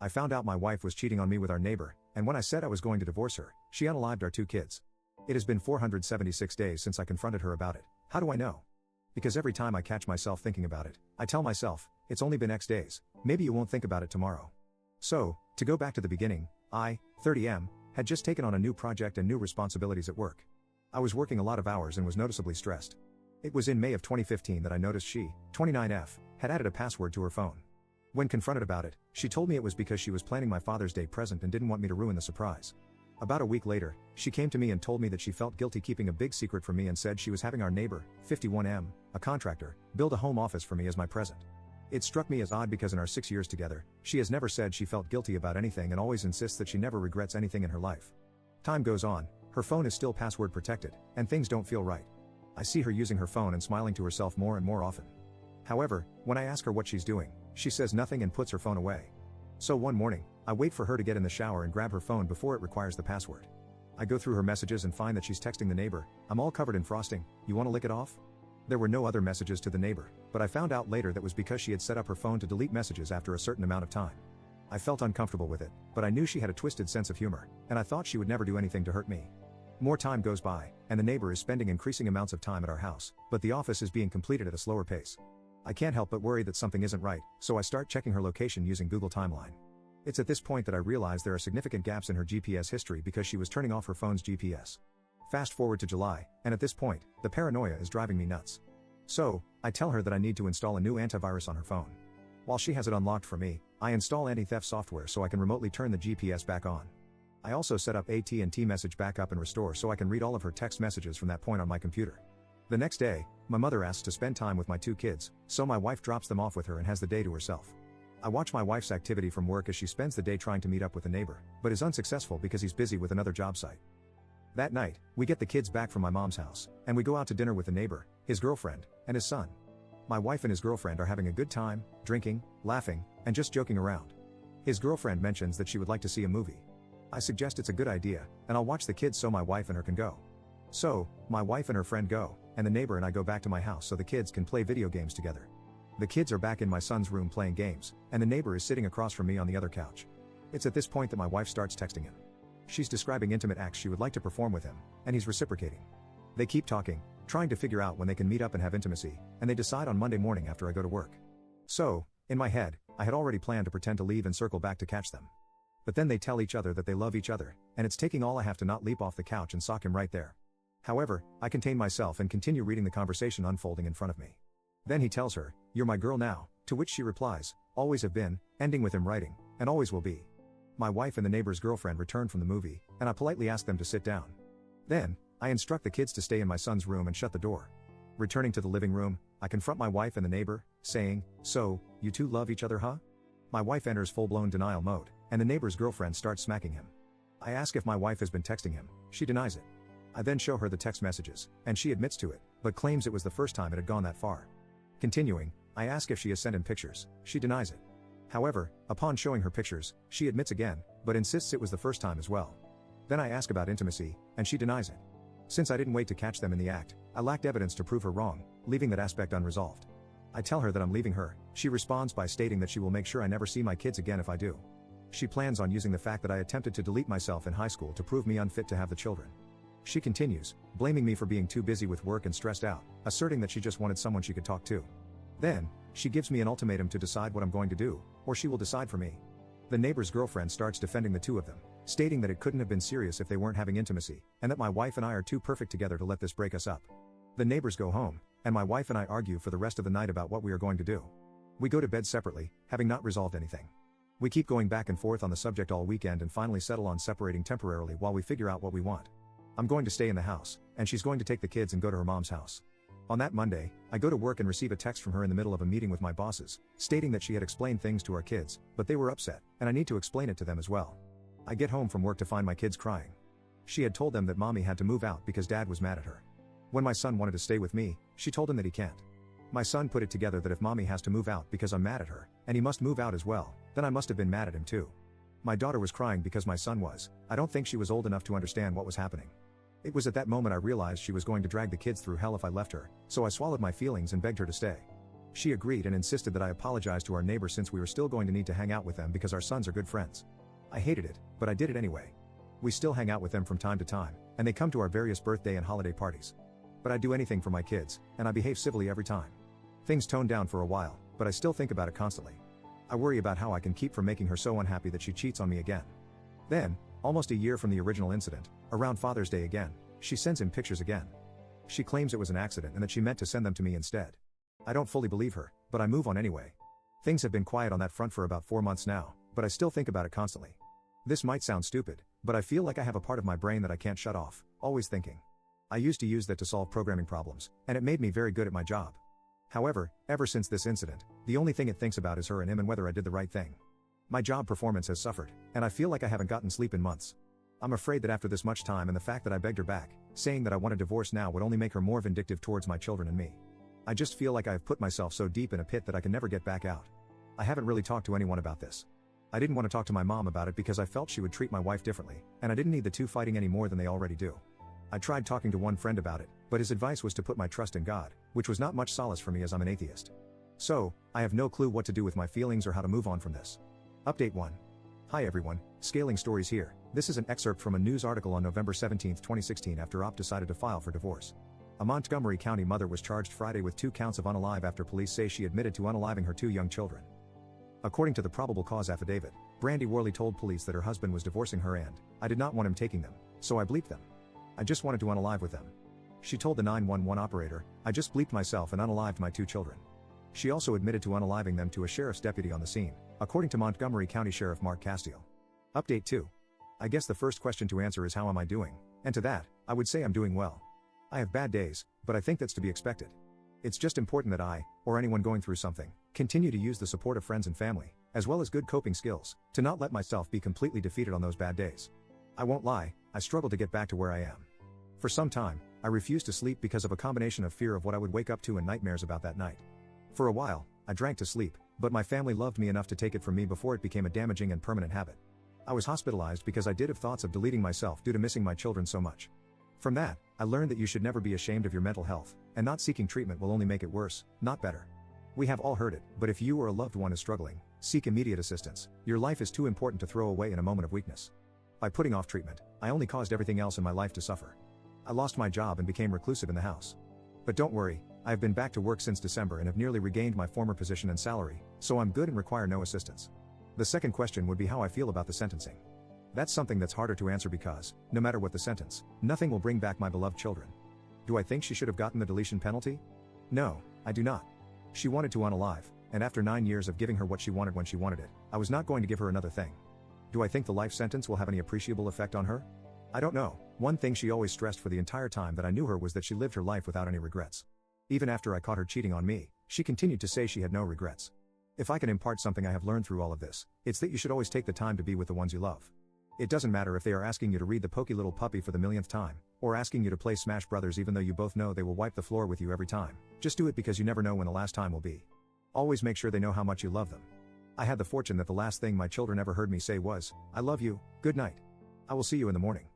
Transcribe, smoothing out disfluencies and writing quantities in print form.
I found out my wife was cheating on me with our neighbor, and when I said I was going to divorce her, she unalived our 2 kids. It has been 476 days since I confronted her about it. How do I know? Because every time I catch myself thinking about it, I tell myself, it's only been X days, maybe you won't think about it tomorrow. So, to go back to the beginning, I, 30M, had just taken on a new project and new responsibilities at work. I was working a lot of hours and was noticeably stressed. It was in May of 2015 that I noticed she, 29F, had added a password to her phone. When confronted about it, she told me it was because she was planning my Father's Day present and didn't want me to ruin the surprise. About a week later, she came to me and told me that she felt guilty keeping a big secret from me and said she was having our neighbor, 51M, a contractor, build a home office for me as my present. It struck me as odd because in our 6 years together, she has never said she felt guilty about anything and always insists that she never regrets anything in her life. Time goes on, her phone is still password protected, and things don't feel right. I see her using her phone and smiling to herself more and more often. However, when I ask her what she's doing, she says nothing and puts her phone away. So one morning, I wait for her to get in the shower and grab her phone before it requires the password. I go through her messages and find that she's texting the neighbor, "I'm all covered in frosting, you wanna lick it off?" There were no other messages to the neighbor, but I found out later that was because she had set up her phone to delete messages after a certain amount of time. I felt uncomfortable with it, but I knew she had a twisted sense of humor, and I thought she would never do anything to hurt me. More time goes by, and the neighbor is spending increasing amounts of time at our house, but the office is being completed at a slower pace. I can't help but worry that something isn't right, so I start checking her location using Google Timeline. It's at this point that I realize there are significant gaps in her GPS history because she was turning off her phone's GPS. Fast forward to July, and at this point, the paranoia is driving me nuts. So, I tell her that I need to install a new antivirus on her phone. While she has it unlocked for me, I install anti-theft software so I can remotely turn the GPS back on. I also set up AT&T Message Backup and Restore so I can read all of her text messages from that point on my computer. The next day, my mother asks to spend time with my 2 kids, so my wife drops them off with her and has the day to herself. I watch my wife's activity from work as she spends the day trying to meet up with a neighbor, but is unsuccessful because he's busy with another job site. That night, we get the kids back from my mom's house, and we go out to dinner with the neighbor, his girlfriend, and his son. My wife and his girlfriend are having a good time, drinking, laughing, and just joking around. His girlfriend mentions that she would like to see a movie. I suggest it's a good idea, and I'll watch the kids so my wife and her can go. So, my wife and her friend go, and the neighbor and I go back to my house so the kids can play video games together. The kids are back in my son's room playing games, and the neighbor is sitting across from me on the other couch. It's at this point that my wife starts texting him. She's describing intimate acts she would like to perform with him, and he's reciprocating. They keep talking, trying to figure out when they can meet up and have intimacy, and they decide on Monday morning after I go to work. So, in my head, I had already planned to pretend to leave and circle back to catch them. But then they tell each other that they love each other, and it's taking all I have to not leap off the couch and sock him right there. However, I contain myself and continue reading the conversation unfolding in front of me. Then he tells her, "You're my girl now," to which she replies, "Always have been," ending with him writing, "and always will be." My wife and the neighbor's girlfriend return from the movie, and I politely ask them to sit down. Then, I instruct the kids to stay in my son's room and shut the door. Returning to the living room, I confront my wife and the neighbor, saying, "So, you two love each other, huh?" My wife enters full-blown denial mode, and the neighbor's girlfriend starts smacking him. I ask if my wife has been texting him, she denies it. I then show her the text messages, and she admits to it, but claims it was the first time it had gone that far. Continuing, I ask if she has sent him pictures, she denies it. However, upon showing her pictures, she admits again, but insists it was the first time as well. Then I ask about intimacy, and she denies it. Since I didn't wait to catch them in the act, I lacked evidence to prove her wrong, leaving that aspect unresolved. I tell her that I'm leaving her, she responds by stating that she will make sure I never see my kids again if I do. She plans on using the fact that I attempted to delete myself in high school to prove me unfit to have the children. She continues, blaming me for being too busy with work and stressed out, asserting that she just wanted someone she could talk to. Then, she gives me an ultimatum to decide what I'm going to do, or she will decide for me. The neighbor's girlfriend starts defending the two of them, stating that it couldn't have been serious if they weren't having intimacy, and that my wife and I are too perfect together to let this break us up. The neighbors go home, and my wife and I argue for the rest of the night about what we are going to do. We go to bed separately, having not resolved anything. We keep going back and forth on the subject all weekend and finally settle on separating temporarily while we figure out what we want. I'm going to stay in the house, and she's going to take the kids and go to her mom's house. On that Monday, I go to work and receive a text from her in the middle of a meeting with my bosses, stating that she had explained things to our kids, but they were upset, and I need to explain it to them as well. I get home from work to find my kids crying. She had told them that mommy had to move out because dad was mad at her. When my son wanted to stay with me, she told him that he can't. My son put it together that if mommy has to move out because I'm mad at her, and he must move out as well, then I must have been mad at him too. My daughter was crying because my son was. I don't think she was old enough to understand what was happening. It was at that moment I realized she was going to drag the kids through hell if I left her, so I swallowed my feelings and begged her to stay. She agreed and insisted that I apologize to our neighbor since we were still going to need to hang out with them because our sons are good friends. I hated it, but I did it anyway. We still hang out with them from time to time, and they come to our various birthday and holiday parties. But I'd do anything for my kids, and I behave civilly every time. Things toned down for a while, but I still think about it constantly. I worry about how I can keep from making her so unhappy that she cheats on me again. Then, almost a year from the original incident, around Father's Day again, she sends him pictures again. She claims it was an accident and that she meant to send them to me instead. I don't fully believe her, but I move on anyway. Things have been quiet on that front for about 4 months now, but I still think about it constantly. This might sound stupid, but I feel like I have a part of my brain that I can't shut off, always thinking. I used to use that to solve programming problems, and it made me very good at my job. However, ever since this incident, the only thing it thinks about is her and him and whether I did the right thing. My job performance has suffered, and I feel like I haven't gotten sleep in months. I'm afraid that after this much time and the fact that I begged her back, saying that I want a divorce now would only make her more vindictive towards my children and me. I just feel like I have put myself so deep in a pit that I can never get back out. I haven't really talked to anyone about this. I didn't want to talk to my mom about it because I felt she would treat my wife differently, and I didn't need the two fighting any more than they already do. I tried talking to one friend about it, but his advice was to put my trust in God, which was not much solace for me as I'm an atheist. So, I have no clue what to do with my feelings or how to move on from this. Update 1. Hi everyone, Scaling Stories here. This is an excerpt from a news article on November 17, 2016 after OP decided to file for divorce. A Montgomery County mother was charged Friday with 2 counts of unalive after police say she admitted to unaliving her 2 young children. According to the probable cause affidavit, Brandy Worley told police that her husband was divorcing her and, I did not want him taking them, so I bleeped them. I just wanted to unalive with them. She told the 911 operator, I just bleeped myself and unalived my 2 children. She also admitted to unaliving them to a sheriff's deputy on the scene, according to Montgomery County Sheriff Mark Castile. Update 2. I guess the first question to answer is how am I doing, and to that, I would say I'm doing well. I have bad days, but I think that's to be expected. It's just important that I, or anyone going through something, continue to use the support of friends and family, as well as good coping skills, to not let myself be completely defeated on those bad days. I won't lie, I struggle to get back to where I am. For some time, I refused to sleep because of a combination of fear of what I would wake up to and nightmares about that night. For a while, I drank to sleep, but my family loved me enough to take it from me before it became a damaging and permanent habit. I was hospitalized because I did have thoughts of deleting myself due to missing my children so much. From that, I learned that you should never be ashamed of your mental health, and not seeking treatment will only make it worse, not better. We have all heard it, but if you or a loved one is struggling, seek immediate assistance. Your life is too important to throw away in a moment of weakness. By putting off treatment, I only caused everything else in my life to suffer. I lost my job and became reclusive in the house. But don't worry, I have been back to work since December and have nearly regained my former position and salary, so I'm good and require no assistance. The second question would be how I feel about the sentencing. That's something that's harder to answer because, no matter what the sentence, nothing will bring back my beloved children. Do I think she should have gotten the deletion penalty? No, I do not. She wanted to unalive, and after 9 years of giving her what she wanted when she wanted it, I was not going to give her another thing. Do I think the life sentence will have any appreciable effect on her? I don't know. One thing she always stressed for the entire time that I knew her was that she lived her life without any regrets. Even after I caught her cheating on me, she continued to say she had no regrets. If I can impart something I have learned through all of this, it's that you should always take the time to be with the ones you love. It doesn't matter if they are asking you to read The Pokey Little Puppy for the millionth time, or asking you to play Smash Brothers even though you both know they will wipe the floor with you every time. Just do it because you never know when the last time will be. Always make sure they know how much you love them. I had the fortune that the last thing my children ever heard me say was, I love you, good night. I will see you in the morning.